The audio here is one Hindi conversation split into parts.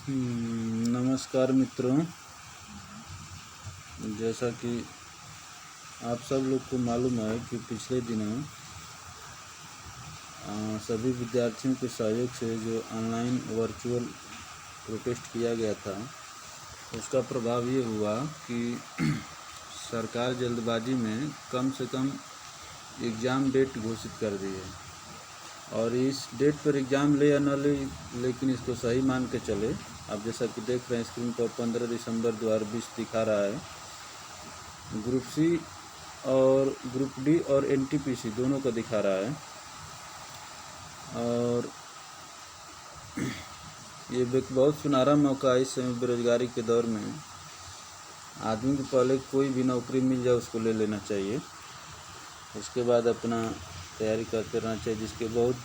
नमस्कार मित्रों। जैसा कि आप सब लोग को मालूम है कि पिछले दिनों सभी विद्यार्थियों के सहयोग से जो ऑनलाइन वर्चुअल प्रोटेस्ट किया गया था, उसका प्रभाव ये हुआ कि सरकार जल्दबाजी में कम से कम एग्ज़ाम डेट घोषित कर दी है। और इस डेट पर एग्ज़ाम ले या न ले, लेकिन इसको सही मान के चले। आप जैसा कि देख रहे हैं स्क्रीन पर 15 दिसंबर 2020 दिखा रहा है। ग्रुप सी और ग्रुप डी और एनटीपीसी दोनों का दिखा रहा है। और ये बहुत सुनहरा मौका है इस समय बेरोजगारी के दौर में। आदमी को पहले कोई भी नौकरी मिल जाए उसको ले लेना चाहिए, उसके बाद अपना तैयारी करते रहना चाहिए। जिसके बहुत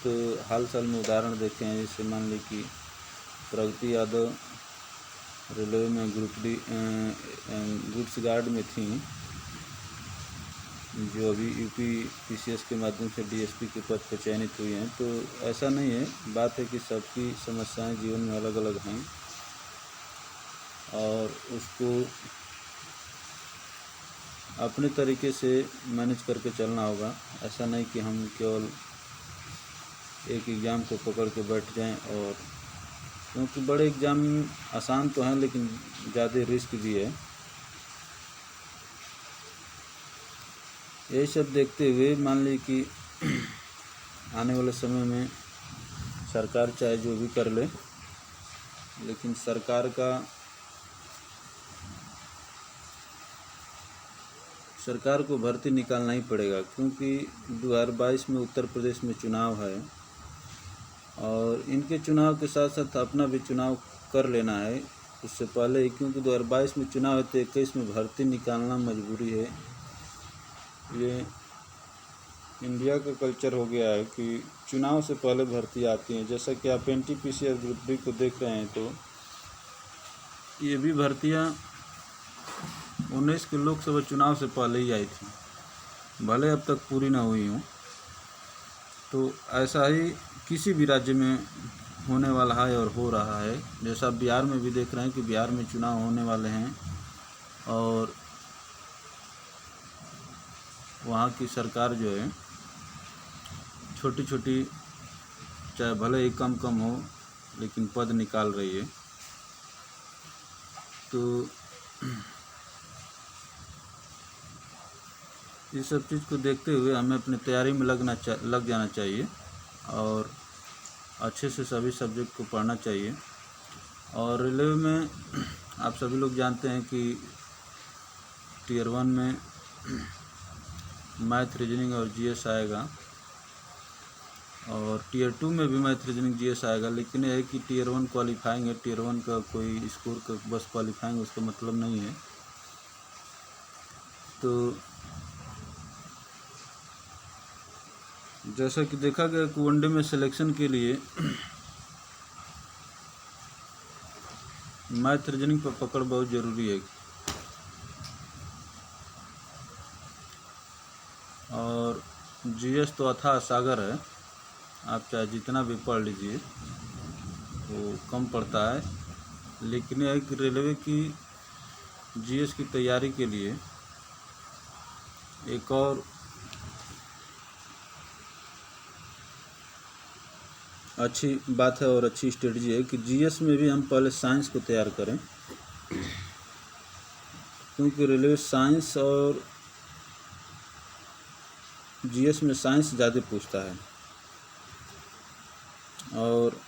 हाल साल में उदाहरण देखे हैं। जैसे मान ली कि प्रगति यादव रेलवे में ग्रुप डी गुड्स गार्ड में थी, जो अभी यूपी पीसीएस के माध्यम से डीएसपी के पद पर चयनित हुई हैं। तो ऐसा नहीं है, बात है कि सबकी समस्याएं जीवन में अलग अलग हैं और उसको अपने तरीके से मैनेज करके चलना होगा। ऐसा नहीं कि हम केवल एक एग्ज़ाम को पकड़ के बैठ जाएं। और क्योंकि बड़े एग्ज़ाम आसान तो हैं लेकिन ज़्यादा रिस्क भी है। यही सब देखते हुए मान ली कि आने वाले समय में सरकार चाहे जो भी कर ले, लेकिन सरकार को भर्ती निकालना ही पड़ेगा। क्योंकि 2022 में उत्तर प्रदेश में चुनाव है और इनके चुनाव के साथ साथ अपना भी चुनाव कर लेना है उससे पहले ही। क्योंकि 2022 में चुनाव है तो 21 में भर्ती निकालना मजबूरी है। ये इंडिया का कल्चर हो गया है कि चुनाव से पहले भर्ती आती है। जैसा कि आप एनटीपीसी और ग्रुप डी को देख रहे हैं, तो ये भी भर्तियां 19 के लोकसभा चुनाव से पहले ही आई थी, भले अब तक पूरी ना हुई हों। तो ऐसा ही किसी भी राज्य में होने वाला है और हो रहा है। जैसा बिहार में भी देख रहे हैं कि बिहार में चुनाव होने वाले हैं और वहाँ की सरकार जो है छोटी छोटी, चाहे भले ही कम कम हो, लेकिन पद निकाल रही है। तो इस सब चीज़ को देखते हुए हमें अपनी तैयारी में लग जाना चाहिए और अच्छे से सभी सब्जेक्ट को पढ़ना चाहिए। और रेलवे में आप सभी लोग जानते हैं कि टियर 1 में मैथ, रीजनिंग और जीएस आएगा और टियर 2 में भी मैथ, रीजनिंग, जीएस आएगा। लेकिन यह है कि टियर 1 क्वालिफाइंग है, टियर 1 का कोई स्कोर का बस क्वालिफाइंग उसका मतलब नहीं है। तो जैसा कि देखा गया कि वनडे में सिलेक्शन के लिए मैथ, रीजनिंग पर पकड़ बहुत ज़रूरी है। और जीएस तो अथाह सागर है, आप चाहे जितना भी पढ़ लीजिए वो कम पड़ता है। लेकिन यह कि रेलवे की जीएस की तैयारी के लिए एक और अच्छी बात है और अच्छी स्ट्रेटजी है कि जीएस में भी हम पहले साइंस को तैयार करें। क्योंकि रेलवे साइंस और जीएस में साइंस ज़्यादा पूछता है। और